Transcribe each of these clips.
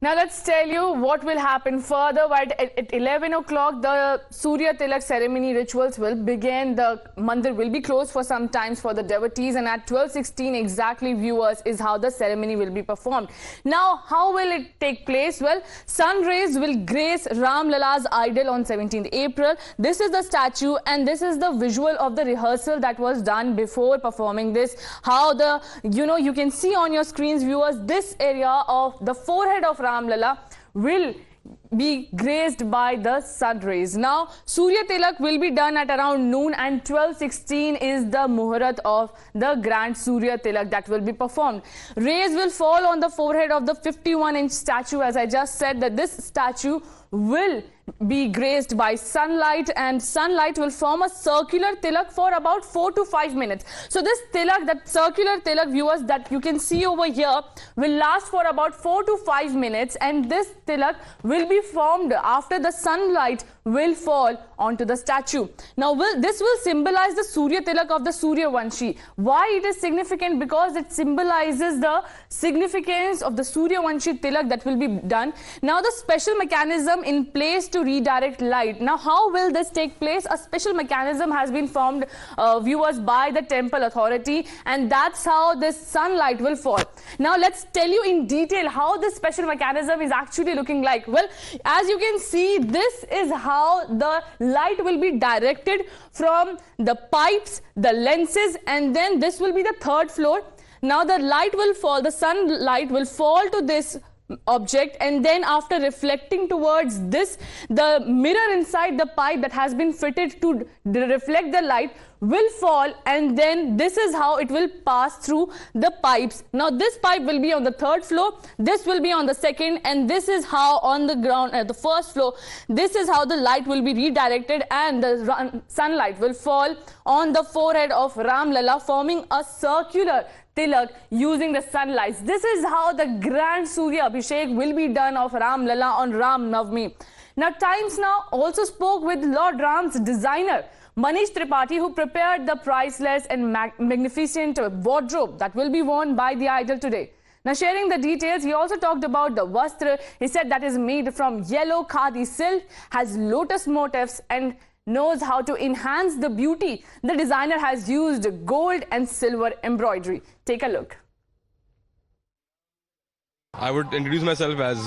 Now let's tell you what will happen further. At 11 o'clock, the Surya Tilak ceremony rituals will begin. The mandir will be closed for some times for the devotees, and at 12:16 exactly, viewers, is how the ceremony will be performed. Now, how will it take place? Well, sun rays will grace Ram Lala's idol on 17th April. This is the statue, and this is the visual of the rehearsal that was done before performing this. How you can see on your screens, viewers, this area of the forehead of Ram Lala will be graced by the sun rays. Now, Surya Tilak will be done at around noon, and 12:16 is the Muhurat of the Grand Surya Tilak that will be performed. Rays will fall on the forehead of the 51-inch statue. As I just said, that this statue will be graced by sunlight, and sunlight will form a circular tilak for about 4 to 5 minutes. So this tilak, that circular tilak, viewers, that you can see over here, will last for about 4 to 5 minutes, and this tilak will be formed after the sunlight will fall onto the statue. Now this will symbolize the Surya Tilak of the Surya Vanshi. Why it is significant? Because it symbolizes the significance of the Surya Vanshi Tilak that will be done. Now the special mechanism in place to redirect light. Now how will this take place? A special mechanism has been formed, viewers, by the temple authority, and that's how this sunlight will fall. Now let's tell you in detail how this special mechanism is actually looking like. Well, as you can see, this is how the light will be directed from the pipes, the lenses, and then this will be the third floor. Now the light will fall, the sunlight will fall to this object, and then after reflecting towards this, the mirror inside the pipe that has been fitted to reflect the light will fall, and then this is how it will pass through the pipes. Now this pipe will be on the third floor, this will be on the second, and this is how on the ground at the first floor, this is how the light will be redirected, and the sunlight will fall on the forehead of Ram Lala, forming a circular tilak using the sunlight. This is how the grand Surya Abhishek will be done of Ram Lala on Ram Navami. Now Times Now also spoke with Lord Ram's designer Manish Tripathi, who prepared the priceless and magnificent wardrobe that will be worn by the idol today. Now, sharing the details, he also talked about the vastra. He said that is made from yellow khadi silk, has lotus motifs, and knows how to enhance the beauty. The designer has used gold and silver embroidery. Take a look. I would introduce myself as,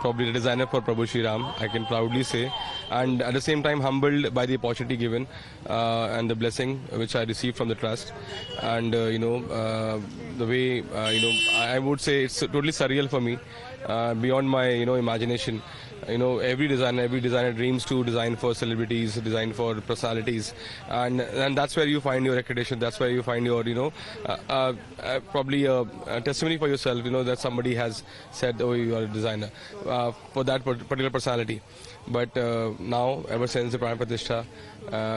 probably the designer for Prabhu Shri Ram, I can proudly say, and at the same time humbled by the opportunity given and the blessing which I received from the trust. And, the way, I would say it's totally surreal for me, beyond my, imagination. Every designer dreams to design for celebrities, design for personalities, and that's where you find your accreditation. That's where you find your, probably a testimony for yourself. That somebody has said, "Oh, you are a designer," for that particular personality. But now, ever since the Prime Pratishtha,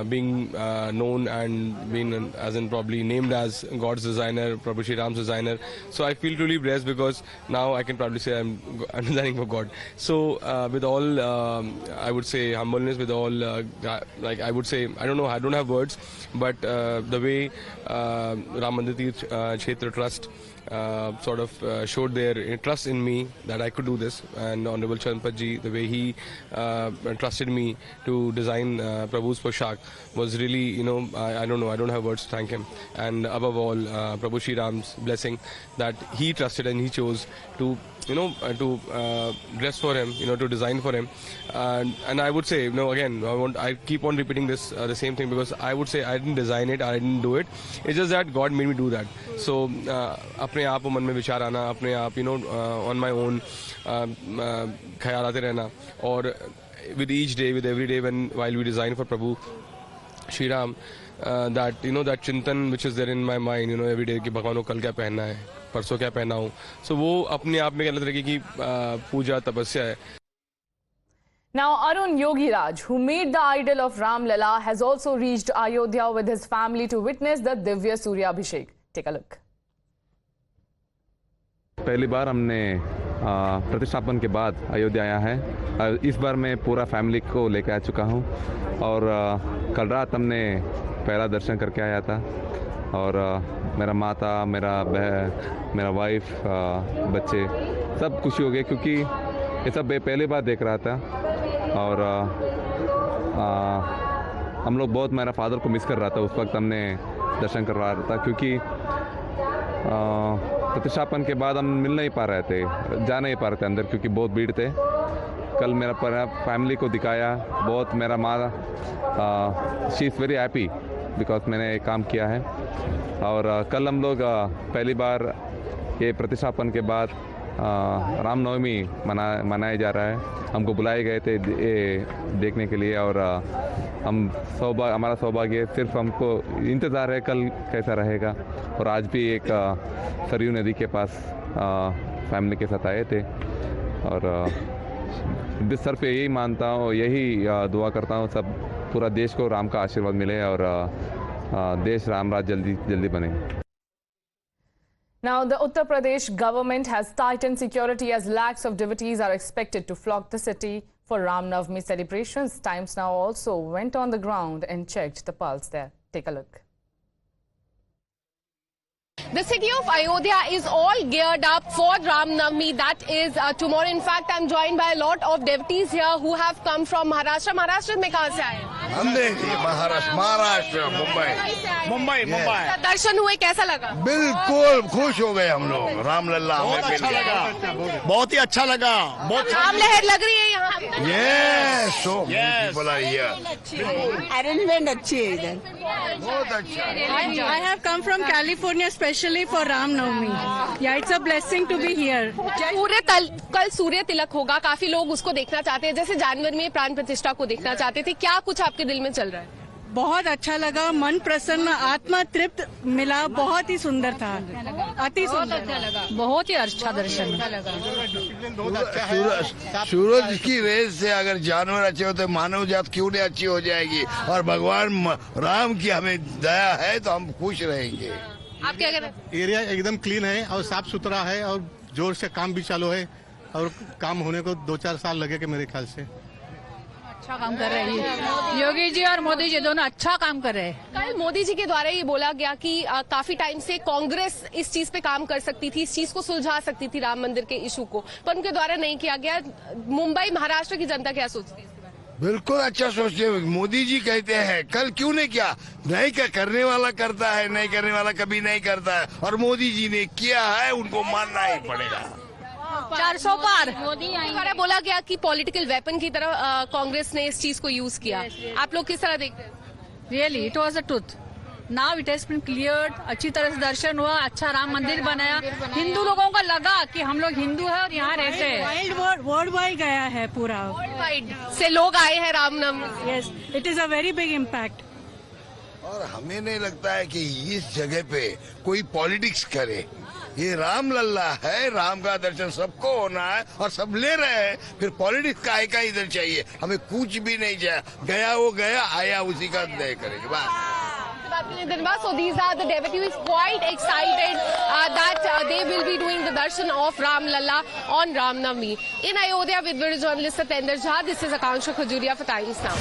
being known and being probably named as God's designer, Prabhu Shri Ram's designer, so I feel truly blessed because now I can proudly say I'm designing for God. So with all, I would say, humbleness, with all, like I would say, I don't know, I don't have words, but the way Ram Mandir Tirth Kshetra Trust sort of showed their trust in me that I could do this, and Honorable Charanpat Ji, the way he trusted me to design Prabhu's Poshak was really, I don't know, I don't have words to thank him. And above all, Prabhu Shri Ram's blessing that he trusted and he chose to, to dress for him, to design for him. And I would say, again, I keep on repeating this, the same thing, because I would say I didn't design it, I didn't do it. It's just that God made me do that. So, अपने आप मन में विचार आना, अपने आप, on my own, ख्याल आते रहना, और with each day, with every day while we design for Prabhu Shri Ram, that, that chintan which is there in my mind, every day कि भगवान को कल क्या पहनना है, परसों क्या पहना हूँ, so वो अपने आप में अलग तरीके की पूजा तपस्या है. Now, Arun Yogi Raj, who made the idol of Ram Lala, has also reached Ayodhya with his family to witness the Divya Surya Abhishek. Take a look. पहली बार हमने प्रतिष्ठापन के बाद अयोध्या आया है. इस बार मैं पूरा फैमिली को लेकर आ चुका हूं, और कल रात हमने पहला दर्शन करके आया था. और मेरा माता, मेरा वाइफ, बच्चे सब खुशी हो गए क्योंकि ये सब पहली बार देख रहा था। और हम लोग बहुत मेरा फादर को मिस कर रहा था। उस वक्त हमने दर्शन करवा रहा था क्योंकि प्रतिष्ठापन के बाद हम मिल नहीं पा रहे थे, जा नहीं पा रहे थे अंदर क्योंकि बहुत भीड़ थे। कल मेरा फैमिली को दिखाया, बहुत मेरा माँ she is very happy because मैंने एक काम किया है। और कल हम लोग पहली बार ये प्रतिष्ठापन के बाद रामनवमी मनाया जा रहा है। हमको बुलाए गए थे देखने के लिए और हमारा सौभाग्य सिर्फ हमको इंतज़ार है कल कैसा रहेगा। और आज भी एक सरयू नदी के पास फैमिली के साथ आए थे और इस सर पे यही मानता हूँ, यही दुआ करता हूँ सब पूरा देश को राम का आशीर्वाद मिले और देश राम राज जल्दी बने। Now, the Uttar Pradesh government has tightened security as lakhs of devotees are expected to flock the city for Ram Navami celebrations. Times Now also went on the ground and checked the pulse there. Take a look. The city of Ayodhya is all geared up for Ram Navami. That is tomorrow. In fact, I'm joined by a lot of devotees here who have come from Maharashtra. Maharashtra में कहाँ से आए? महाराष्ट्र मुंबई दर्शन हुए, कैसा लगा? बिल्कुल खुश हो गए हम लोग। रामलला बहुत अच्छा लगा, बहुत ही अच्छा लगा। बहुत राम लहर लग रही है यहाँ। Yes, so many people are here. Arrangement अच्छी है इधर। बहुत अच्छा। I have come from California specially for Ram Navami. Yeah, it's a blessing to be here. कल सूर्य तिलक होगा, काफी लोग उसको देखना चाहते हैं, जैसे जानवर में प्राण प्रतिष्ठा को देखना चाहते थे। क्या कुछ आपके दिल में चल रहा है? बहुत अच्छा लगा, मन प्रसन्न, आत्मा तृप्त मिला, बहुत ही सुंदर था, अति सुंदर, बहुत ही अच्छा दर्शन लगा। सूरज की रेस से अगर जानवर अच्छे होते तो मानव जात क्यों नहीं अच्छी हो जाएगी। और भगवान राम की हमें दया है तो हम खुश रहेंगे। आप क्या कह रहे हैं? एरिया एकदम क्लीन है और साफ सुथरा है और जोर से काम भी चालू है और काम होने को 2-4 साल लगेगा मेरे ख्याल से। अच्छा काम कर रहे हैं योगी जी और मोदी जी, दोनों अच्छा काम कर रहे हैं। कल मोदी जी के द्वारा ये बोला गया कि काफी टाइम से कांग्रेस इस चीज पे काम कर सकती थी, इस चीज को सुलझा सकती थी, राम मंदिर के इशू को, पर उनके द्वारा नहीं किया गया। मुंबई महाराष्ट्र की जनता क्या सोचती है? बिल्कुल अच्छा सोचते हैं। मोदी जी कहते हैं कल क्यों नहीं किया। नहीं क्या करने वाला करता है, नहीं करने वाला कभी नहीं करता है। और मोदी जी ने किया है, उनको मानना ही पड़ेगा। 400 पार मोदी द्वारा बोला गया कि पॉलिटिकल वेपन की तरह कांग्रेस ने इस चीज को यूज किया। आप लोग किस तरह देखते हैं? Really it was a truth. Now it has been cleared, अच्छी तरह से दर्शन हुआ, अच्छा राम मंदिर बनाया। हिंदू लोगों को लगा कि हम लोग हिंदू है और यहाँ रहते हैं। वर्ल्ड वाइड गया है, पूरा वर्ल्ड वाइड से लोग आए हैं Ramnavami. Yes, it is a very big impact. और हमें नहीं लगता है कि इस जगह पे कोई पॉलिटिक्स करे। ये रामलला है, राम का दर्शन सबको होना है और सब ले रहे हैं। फिर पॉलिटिक्स का इधर चाहिए, हमें कुछ भी नहीं चाहिए। गया वो गया, आया उसी का दया करेंगे बस। So these are the devotees quite excited that they will be doing the darshan of Ram Lalla on Ram Navami. In Ayodhya with video journalist Satendra Jha, this is Akanksha Khajuria for Times Now.